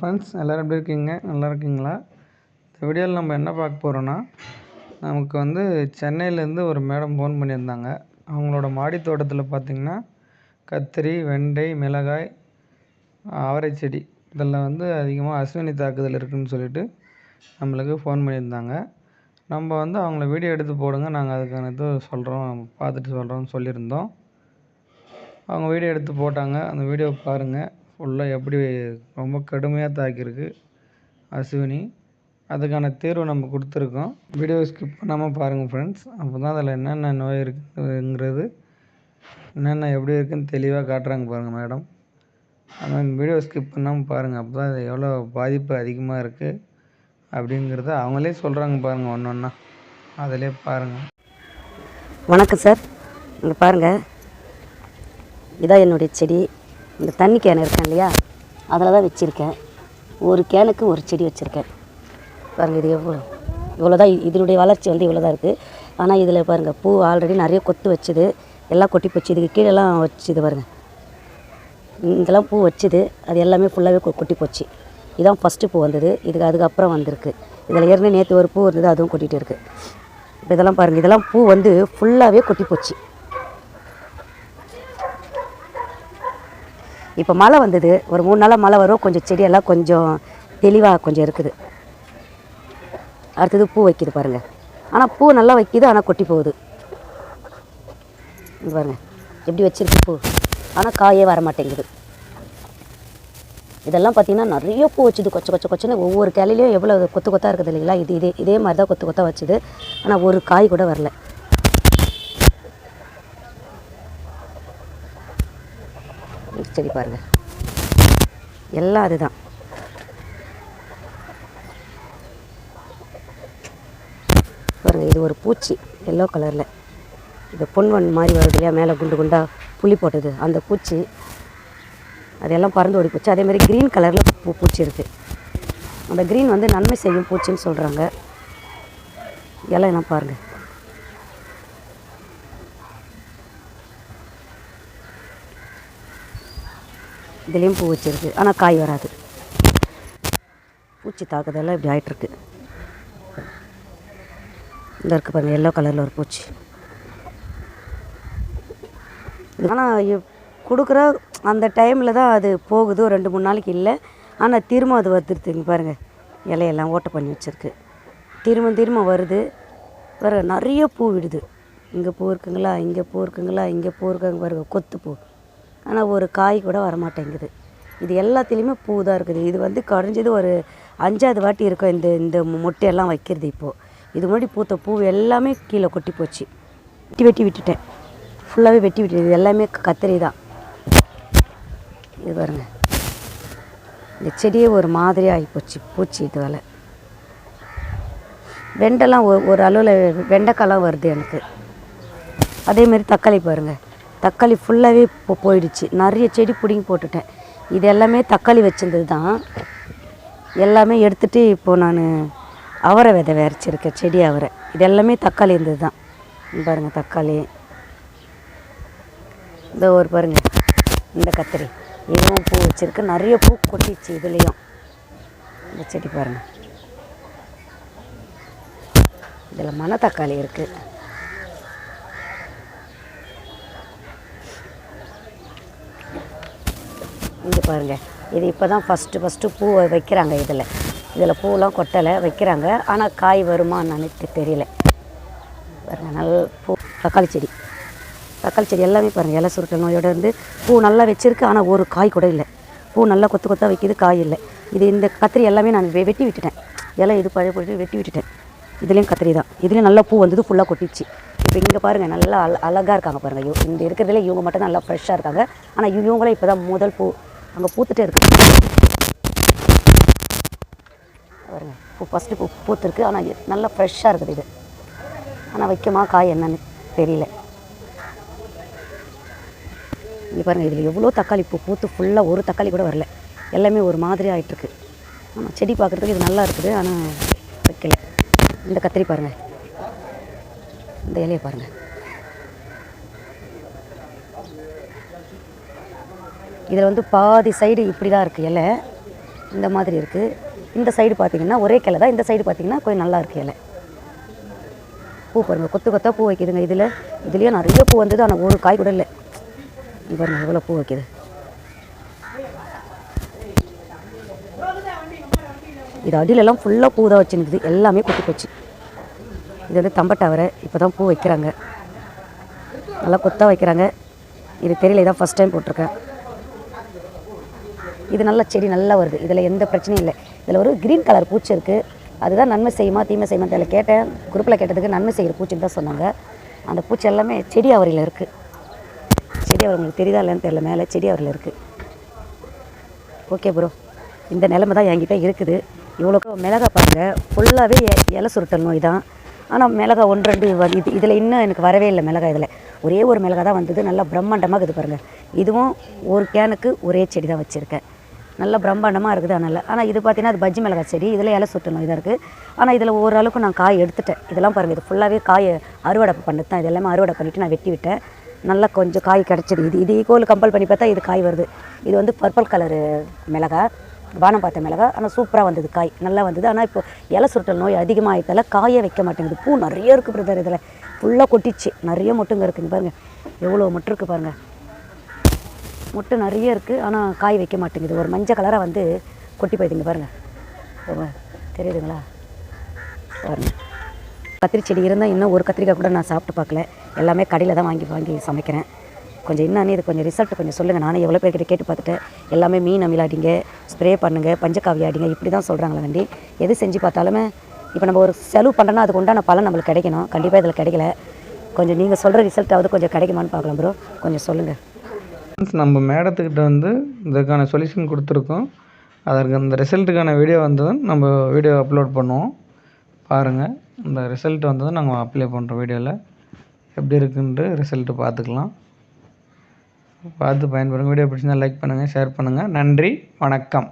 Friends, எல்லோரும் எப்படி இருக்கீங்க? நல்லா இருக்கீங்களா? இந்த வீடியோவில் நம்ம என்ன பார்க்க போகிறோன்னா, நமக்கு வந்து சென்னையிலேருந்து ஒரு மேடம் ஃபோன் பண்ணியிருந்தாங்க. அவங்களோட மாடி தோட்டத்தில் பார்த்திங்கன்னா கத்திரி, வெண்டை, மிளகாய், அவரை செடி இதில் வந்து அதிகமாக அஸ்வினி தாக்குதல் இருக்குதுன்னு சொல்லிட்டு நம்மளுக்கு ஃபோன் பண்ணியிருந்தாங்க. நம்ம வந்து அவங்கள வீடியோ எடுத்து போடுங்க, நாங்கள் அதுக்கான இது சொல்கிறோம், பார்த்துட்டு சொல்கிறோம்னு சொல்லியிருந்தோம். அவங்க வீடியோ எடுத்து போட்டாங்க. அந்த வீடியோ பாருங்கள். ஃபுல்லாக எப்படி ரொம்ப கடுமையாக தாக்கியிருக்கு அஸ்வினி. அதுக்கான தீர்வு நம்ம கொடுத்துருக்கோம். வீடியோ ஸ்கிப் பண்ணாமல் பாருங்கள் ஃப்ரெண்ட்ஸ். அப்போ தான் அதில் என்னென்ன நோய் இருக்குங்கிறது, என்னென்ன எப்படி இருக்குதுன்னு தெளிவாக காட்டுறாங்க பாருங்கள் மேடம். ஆனால் வீடியோ ஸ்கிப் பண்ணாமல் பாருங்கள். அப்போ தான் எவ்வளோ பாதிப்பு அதிகமாக இருக்குது அப்படிங்கிறத அவங்களே சொல்கிறாங்க பாருங்கள், ஒன்று ஒன்றா அதிலே பாருங்கள். வணக்கம் சார். இங்கே பாருங்கள், இதான் என்னுடைய செடி. இந்த தண்ணி கேன் இருக்கேன் இல்லையா, அதில் தான் வச்சுருக்கேன். ஒரு கேனுக்கு ஒரு செடி வச்சுருக்கேன். பாருங்கள், இது இவ்வளோ தான். இதனுடைய வளர்ச்சி வந்து இவ்வளோ தான் இருக்குது. ஆனால் இதில் பாருங்கள், பூ ஆல்ரெடி நிறைய கொத்து வச்சுது, எல்லாம் கொட்டி போச்சு. இதுக்கு கீழெல்லாம் வச்சுது பாருங்கள், இதெல்லாம் பூ வச்சுது. அது எல்லாமே ஃபுல்லாகவே கொட்டி போச்சு. இதான் ஃபஸ்ட்டு பூ வந்தது. அதுக்கப்புறம் வந்திருக்கு. இதில் ஏற்கனவே நேற்று ஒரு பூ இருந்தது, அதுவும் கொட்டிகிட்டு இருக்குது. இப்போ இதெல்லாம் பாருங்கள், இதெல்லாம் பூ வந்து ஃபுல்லாகவே கொட்டி போச்சு. இப்போ மழை வந்தது, ஒரு 3 நாளாக மழை வரும். கொஞ்சம் செடியெல்லாம் கொஞ்சம் தெளிவாக கொஞ்சம் இருக்குது. அடுத்தது பூ வைக்கிது பாருங்கள். ஆனால் பூ நல்லா வைக்கிது, ஆனால் கொட்டி போகுது. இது பாருங்கள் எப்படி வச்சிருக்கு பூ, ஆனால் காயே வர மாட்டேங்குது. இதெல்லாம் பார்த்திங்கன்னா நிறைய பூ வச்சுது, கொச்சன்னு. ஒவ்வொரு கிளையிலையும் எவ்வளோ கொத்து கொத்தாக இருக்குது இல்லைங்களா. இதே மாதிரி தான் கொத்து கொத்தாக வச்சுது, ஆனால் ஒரு காய் கூட வரல. செடி பாருங்கள், எல்லாம் அதுதான். பாருங்கள், இது ஒரு பூச்சி எல்லோ கலரில், இது பொன்வன் மாதிரி வருது இல்லையா, மேலே குண்டு குண்டாக புள்ளி போட்டது, அந்த பூச்சி. அதெல்லாம் பறந்து ஓடி போச்சு. அதேமாதிரி க்ரீன் கலரில் பூச்சி இருக்குது. அந்த க்ரீன் வந்து நன்மை செய்யும் பூச்சின்னு சொல்கிறாங்க. எல்லாம் என்ன பாருங்கள், இதுலேயும் பூ வச்சிருக்கு, ஆனால் காய் வராது. பூச்சி தாக்குதெல்லாம் இப்படி ஆகிட்டுருக்கு. இந்த இருக்குது பாருங்கள், எல்லோ கலரில் ஒரு பூச்சி. ஆனால் கொடுக்குற அந்த டைமில் தான் அது போகுது, ஒரு 2-3 நாளைக்கு இல்லை. ஆனால் திரும்ப அது வந்துடுதுங்க பாருங்கள், இலையெல்லாம் ஓட்டை பண்ணி வச்சுருக்கு. திரும்ப வருது. வேறு நிறைய பூ விடுது. இங்கே பூ இருக்குங்களா, இங்கே பூ இருக்குங்களா, இங்கே பூ இருக்குங்க பாருங்க, கொத்து பூ. ஆனால் ஒரு காய் கூட வரமாட்டேங்குது. இது எல்லாத்துலேயுமே பூ தான் இருக்குது. இது வந்து குறைஞ்சது ஒரு 5வது வாட்டி இருக்கும் இந்த மொட்டையெல்லாம் வைக்கிறது. இப்போது இது முன்னாடி பூத்த பூ எல்லாமே கீழே கொட்டி போச்சு. வெட்டி விட்டுட்டேன், ஃபுல்லாகவே வெட்டி விட்டுட்டேன். இது எல்லாமே கத்திரி தான். இது பாருங்க, இந்த செடியே ஒரு மாதிரியாக ஆகிப்போச்சு பூச்சி. இது வேலை வெண்டைலாம் ஒரு அளவில் வெண்டைக்காலாம் வருது எனக்கு. அதேமாரி தக்காளி பாருங்கள், தக்காளி ஃபுல்லாகவே போயிடுச்சு. நிறைய செடி பிடிங்கி போட்டுட்டேன். இது எல்லாமே தக்காளி வச்சிருந்தது தான், எல்லாமே எடுத்துகிட்டு இப்போது நான் அவரை விதை விரைச்சிருக்கேன், செடி அவரை. இது எல்லாமே தக்காளி இருந்தது தான். பாருங்கள், தக்காளி. இந்த ஒரு பாருங்கள், இந்த கத்திரி, இதுவும் பூ வச்சுருக்கு. நிறைய பூ கொட்டிச்சு இதுலேயும். இந்த செடி பாருங்கள், இதில் மணத்தக்காளி இருக்குது. இங்கே பாருங்கள், இது இப்போ தான் ஃபஸ்ட்டு பூ வைக்கிறாங்க. இதில் பூவெலாம் கொட்டலை, வைக்கிறாங்க. ஆனால் காய் வருமான்னு எனக்கு தெரியல. பாருங்கள், நல்ல பூ. தக்காளி செடி எல்லாமே பாருங்கள், இலை சுருட்டல் நோயோடு இருந்து பூ நல்லா வச்சுருக்கு. ஆனால் ஒரு காய் கூட இல்லை. பூ நல்லா கொத்தாக வைக்கிது, காய் இல்லை. இந்த கத்திரி எல்லாமே நான் வெட்டி விட்டுட்டேன். இலை இது பழைய போட்டு வெட்டி விட்டுட்டேன். இதுலேயும் கத்திரி தான். இதுலேயும் நல்லா பூ வந்தது, ஃபுல்லாக கொட்டிச்சு. இப்போ இங்கே பாருங்கள், நல்லா அழகாக இருக்காங்க பாருங்கள். இந்த இருக்கிறதுல இவங்க மட்டும் நல்லா ஃப்ரெஷ்ஷாக இருக்காங்க. ஆனால் இவங்களே இப்போ தான் முதல் பூ அங்கே பூத்துட்டே இருக்குது பாருங்கள். பூ ஃபஸ்ட்டு பூத்துருக்கு, ஆனால் நல்லா ஃப்ரெஷ்ஷாக இருக்குது இது. ஆனால் வைக்கமா காய் என்னன்னு தெரியல. இங்கே பாருங்கள், இதில் எவ்வளோ தக்காளி பூத்து ஃபுல்லாக ஒரு தக்காளி கூட வரல. எல்லாமே ஒரு மாதிரி ஆகிட்டுருக்கு. ஆனால் செடி பார்க்குறதுக்கு இது நல்லா இருக்குது, ஆனால் வைக்கல. இந்த கத்திரி பாருங்கள், இந்த இலையை பாருங்கள். இதில் வந்து பாதி சைடு இப்படி தான் இருக்குது இலை, இந்த மாதிரி இருக்குது. இந்த சைடு பார்த்திங்கன்னா ஒரே கிளை தான், இந்த சைடு பார்த்திங்கன்னா கொஞ்சம் நல்லா இருக்குது இலை. பூ பாருங்கள், கொத்து கொத்தாக பூ வைக்குதுங்க. இதுலேயே நிறைய பூ வந்தது, ஆனால் ஒரு காய் கூட இல்லை. இது பாருங்கள் எவ்வளோ பூ வைக்கிது. இது அடியிலலாம் ஃபுல்லாக பூ தான் வச்சுருக்குது, எல்லாமே கொட்டி போச்சு. இது வந்து தம்பட்டாவரை இப்போ தான் பூ வைக்கிறாங்க, நல்லா கொத்தாக வைக்கிறாங்க. இது தெரியல, இதான் ஃபஸ்ட் டைம் போட்டிருக்கேன். இது நல்ல செடி நல்லா வருது, இதில் எந்த பிரச்சனையும் இல்லை. இதில் ஒரு க்ரீன் கலர் பூச்சி இருக்குது, அதுதான் நன்மை செய்யுமா தீமை செய்யுமா தெரியல. கேட்டேன், குரூப்பில் கேட்டதுக்கு நன்மை செய்கிற பூச்சின்னு தான் சொன்னாங்க. அந்த பூச்சி எல்லாமே செடி அவரையில் இருக்குது. செடி அவர் உங்களுக்கு தெரியுதா இல்லைன்னு தெரியல, மேலே செடி அவரையில் இருக்குது. ஓகே ப்ரோ, இந்த நிலமை தான் என்கிட்ட இருக்குது. இவ்வளோக்கு மிளகா பாருங்கள், ஃபுல்லாகவே இலை சுருட்டல் நோய் தான். ஆனால் மிளகா 1-2 இது இதில் இன்னும் எனக்கு வரவே இல்லை மிளகா. இதில் ஒரே ஒரு மிளகா தான் வந்தது, நல்லா பிரம்மாண்டமாக இருக்குது பாருங்கள். இதுவும் ஒரு கேனுக்கு ஒரே செடி தான் வச்சுருக்கேன், நல்லா பிரம்மாண்டமாக இருக்குது. ஆனால் இது பார்த்திங்கன்னா அது பஜ்ஜி மிளகா செடி, இதில் இலை சுருட்டல் நோய் தான் இருக்குது. ஆனால் இதில் ஓரளவுக்கு நான் காய் எடுத்துட்டேன். இதெல்லாம் பாருங்கள், இது ஃபுல்லாகவே காய் அறுவடை பண்ணது தான். இது எல்லாமே அறுவடை பண்ணிவிட்டு நான் வெட்டி விட்டேன். நல்லா கொஞ்சம் காய் கிடச்சிது. இது ஈக்குவல் கம்பல் பண்ணி பார்த்தா இது காய் வருது. இது வந்து பர்பிள் கலரு மிளகா, வானம் பார்த்த மிளகா. ஆனால் சூப்பராக வந்தது, காய் நல்லா வந்தது. ஆனால் இப்போ இலை சுருட்டல் நோய் அதிகமாகிட்டால காயே வைக்க மாட்டேங்குது. பூ நிறைய இருக்குது பிரதர், இதில் ஃபுல்லாக கொட்டிச்சு, நிறைய மொட்டுங்க இருக்குங்க பாருங்கள், எவ்வளோ மொட்டு இருக்குது பாருங்கள். மொட்டு நிறைய இருக்குது, ஆனால் காய் வைக்க மாட்டேங்குது. ஒரு மஞ்சள் கலராக வந்து கொட்டி போயிடுங்க பாருங்கள், தெரியுதுங்களா பாருங்கள். கத்திரி செடி இருந்தால் இன்னும் ஒரு கத்திரிக்காய் கூட நான் சாப்பிட்டு பார்க்கல, எல்லாமே கடையில் தான் வாங்கி சமைக்கிறேன். கொஞ்சம் என்னன்னு இது கொஞ்சம் ரிசல்ட் கொஞ்சம் சொல்லுங்கள். நானே எவ்வளோ பேர்கிட்ட கேட்டு பார்த்துட்டேன், எல்லாமே மீன் அமில் அடிங்க, ஸ்ப்ரே பண்ணுங்கள், பஞ்சக்காவி அடிங்க, இப்படி தான் சொல்கிறாங்களே வண்டி. எது செஞ்சு பார்த்தாலுமே இப்போ நம்ம ஒரு செலவு பண்ணுறோன்னா அதுக்கு உண்டான பலன் நம்மளுக்கு கிடைக்கணும். கண்டிப்பாக இதில் கிடைக்கல. கொஞ்சம் நீங்கள் சொல்கிற ரிசல்ட்டாவது கொஞ்சம் கிடைக்குமான்னு பார்க்கலாம் ப்ரோ, கொஞ்சம் சொல்லுங்கள். நம்ம மேடத்துக்கிட்ட வந்து இதுக்கான சொல்யூஷன் கொடுத்துருக்கோம். அதற்கு அந்த ரிசல்ட்டுக்கான வீடியோ வந்ததும் நம்ம வீடியோ அப்லோட் பண்ணுவோம், பாருங்கள். இந்த ரிசல்ட் வந்ததும் நாங்கள் அப்ளை பண்ணுறோம். வீடியோவில் எப்படி இருக்குன்ட்டு ரிசல்ட்டு பார்த்துக்கலாம், பார்த்து பயன்படுங்க. வீடியோ பிடிச்சிருந்தால் லைக் பண்ணுங்கள், ஷேர் பண்ணுங்கள். நன்றி, வணக்கம்.